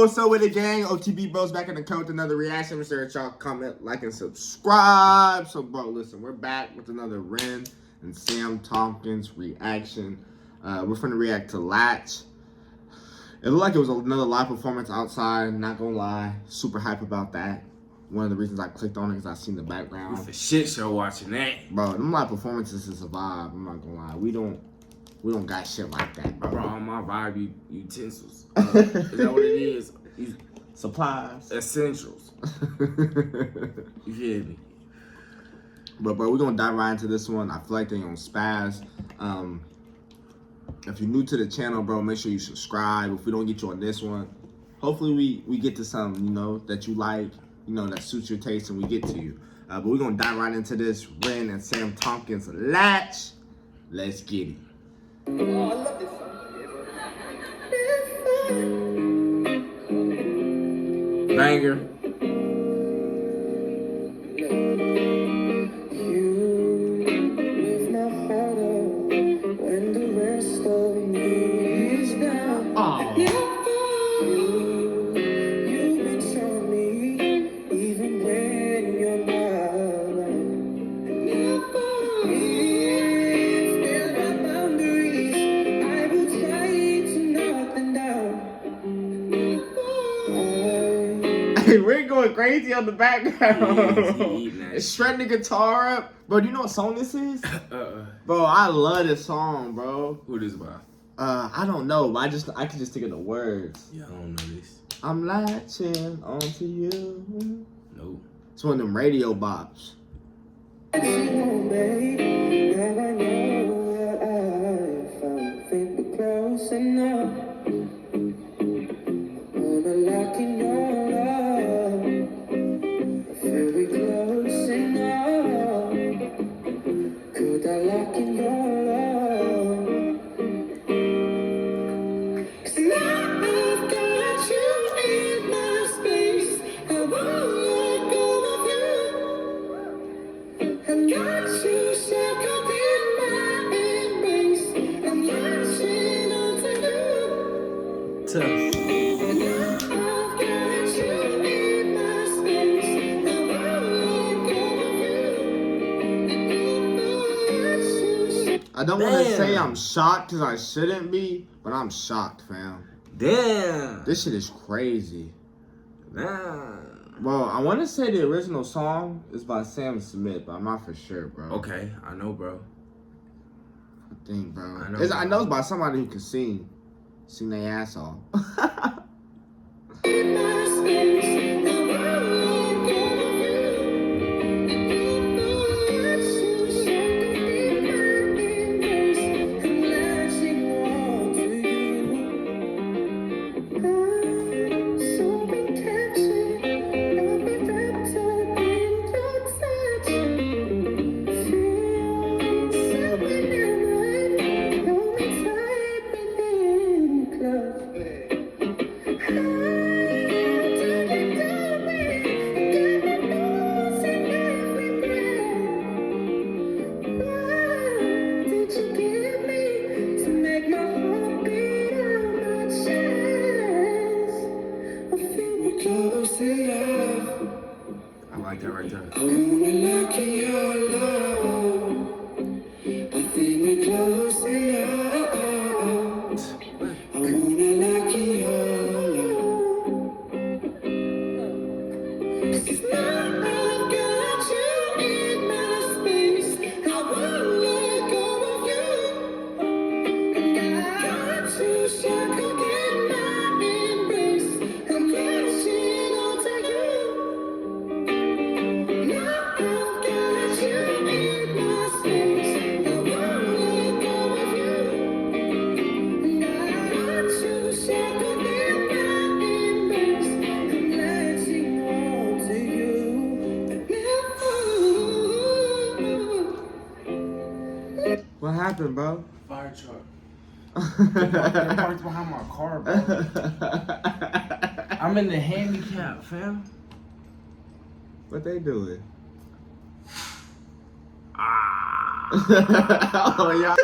what's up with the gang? OTB Bros back in the code with another reaction. Make sure that y'all comment, like, and subscribe. So, bro, listen, we're back with another Ren and Sam Tompkins reaction. We're finna react to Latch. It looked like it was another live performance outside, not gonna lie. Super hype about that. One of the reasons I clicked on it is I seen the background. It's a shit show watching that. Bro, them live performances is a vibe, I'm not gonna lie. We don't got shit like that, bro. Bro, on my vibe, utensils. Is that what it is? Supplies. Essentials. You hear me? But bro, we're gonna dive right into this one. I feel like they're gonna spaz. If you're new to the channel, bro, make sure you subscribe. If we don't get you on this one, hopefully we get to something, you know, that you like, you know, that suits your taste, and we get to you. But we're gonna dive right into this Ren and Sam Tompkins Latch. Let's get it. Oh, I love this song. Banger. We're going crazy on the background. It's shredding the guitar up. Bro, do you know what song this is? Bro, I love this song, bro. Who this by? I don't know, but I can just think of the words. Yeah, I don't know this. I'm latching onto you. Nope. It's one of them radio bops. I don't want to say I'm shocked because I shouldn't be, but I'm shocked, fam. Damn. This shit is crazy. Nah. Well, I want to say the original song is by Sam Smith, but I'm not for sure, bro. Okay, I know, bro. I think, bro. I know, know it's by somebody who can sing their ass off. I like that right there. What happened, bro? Fire truck. They're parked behind my car, bro. I'm in the handicap, fam. What they doing? Ah. Oh, yeah.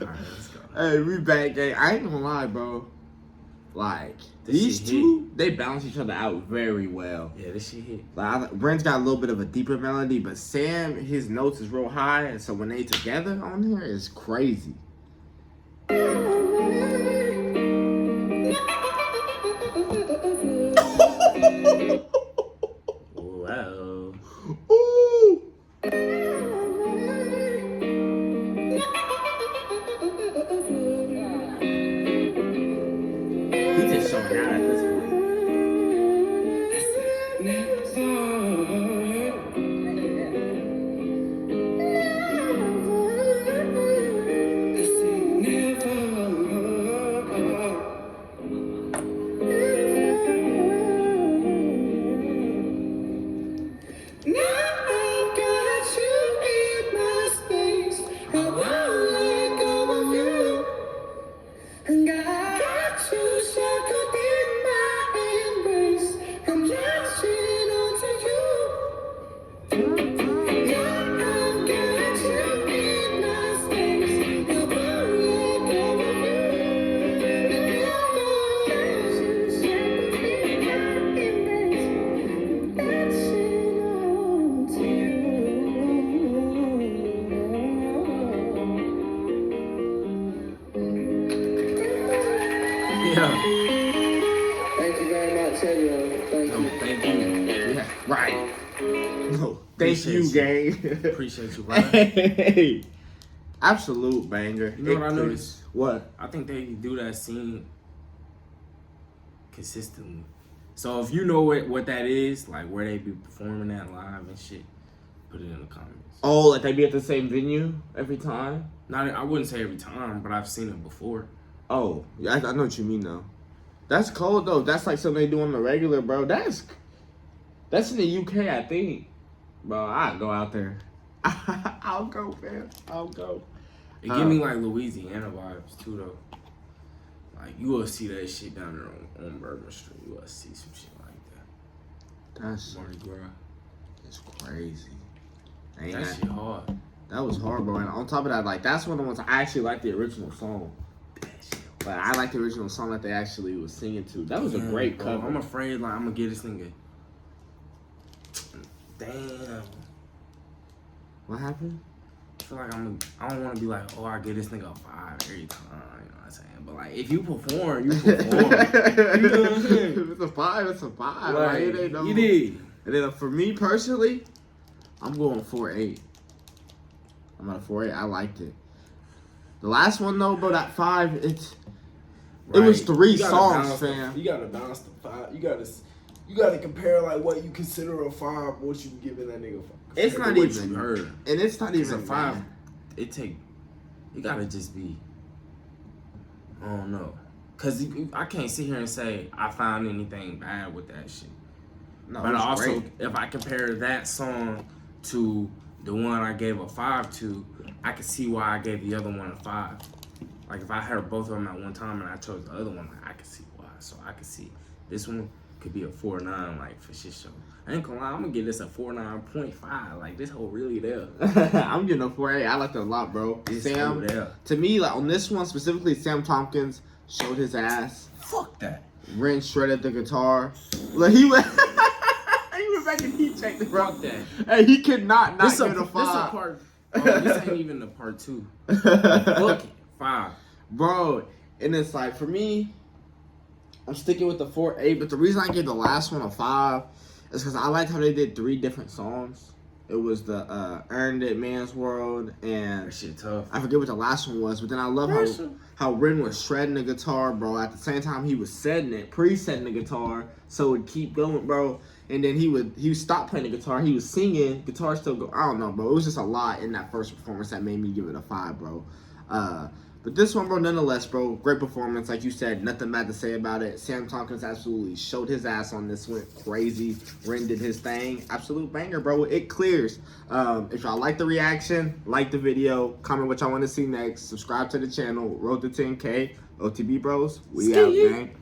Alright, let's go. Hey, we back, gang. I ain't gonna lie, bro. Like This these shit two, they balance each other out very well. Yeah, this shit hit. Like Ren's got a little bit of a deeper melody, but Sam, his notes is real high, and so when they together on here, it's crazy. Wow. Ooh. He just showing out at this point. Yeah. Thank you very much, everyone. Thank No, you. thank you. Yeah, right. No, thank Appreciate you, you. gang. Appreciate you, brother. Hey, absolute banger. You know what I noticed? What? I think they do that scene consistently. So if you know what that is, like where they be performing that live and shit, put it in the comments. Oh, like they be at the same venue every time? Not, I wouldn't say every time, but I've seen it before. Oh, yeah, I know what you mean though. That's cold though. That's like something they do on the regular, bro. That's in the UK, I think. Bro, I'll go out there. I'll go, man. I'll go. It give me like Louisiana vibes too, though. Like you will see that shit down there on Bourbon Street. You will see some shit like that. That's Mardi Gras. it's crazy. Ain't That that, shit hard. that was hard, bro. And on top of that, like that's one of the ones I actually like the original song. That shit. But I like the original song that they actually was singing to. That was a great bro, cover. I'm afraid like I'm gonna get this nigga. Damn. What happened? I feel like I don't want to be like, oh, I get this nigga a 5 every time. You know what I'm saying? But like, if you perform, you perform. You know what I'm saying? If it's a 5, it's a 5. Like, Like, it ain't no. you did. And then for me personally, I'm going 4.8. I'm at a 4.8. I liked it. The last one though, bro, that 5, it was 3 You gotta songs, balance the- fam. You gotta balance the 5. You gotta compare like what you consider a 5, what you giving that nigga. It's not what even you heard. And it's not It's even a 5. You gotta just be. I don't know, cause I can't sit here and say I found anything bad with that shit. No, But it's also, great. if I compare that song to the one I gave a 5 to, I can see why I gave the other one a 5. Like if I heard both of them at one time and I chose the other one, like, I can see why. So I can see this one could be a 4.9, like for shit show. I ain't gonna lie, I'm gonna give this a 4.9.5. Like this whole really there. I'm getting a 4.8. I liked it a lot, bro. It's Sam, over there. to me, like on this one specifically, Sam Tompkins showed his ass. Fuck that. Ren shredded the guitar. Like he went, he went back and he checked it, bro. Fuck that. Hey, he could not This get a a 5. part. Oh, this ain't even the part 2. Fuck it. 5. Bro, and it's like for me, I'm sticking with the 4.8. But the reason I gave the last one a 5 is because I liked how they did 3 different songs. It was the Earned It, Man's World, and That shit tough. I forget what the last one was. But then I love how Ren was shredding the guitar, bro. At the same time, he was setting it, pre-setting the guitar, so it would keep going, bro. And then he would stop playing the guitar. He was singing, guitar still go. I don't know, bro. It was just a lot in that first performance that made me give it a 5, bro. But this one, bro, nonetheless, bro, great performance. Like you said, nothing bad to say about it. Sam Tompkins absolutely showed his ass on this. Went crazy. Ren did his thing. Absolute banger, bro. It clears. If y'all like the reaction, like the video, comment what y'all want to see next. Subscribe to the channel. Road to 10K. OTB Bros. We out, gang.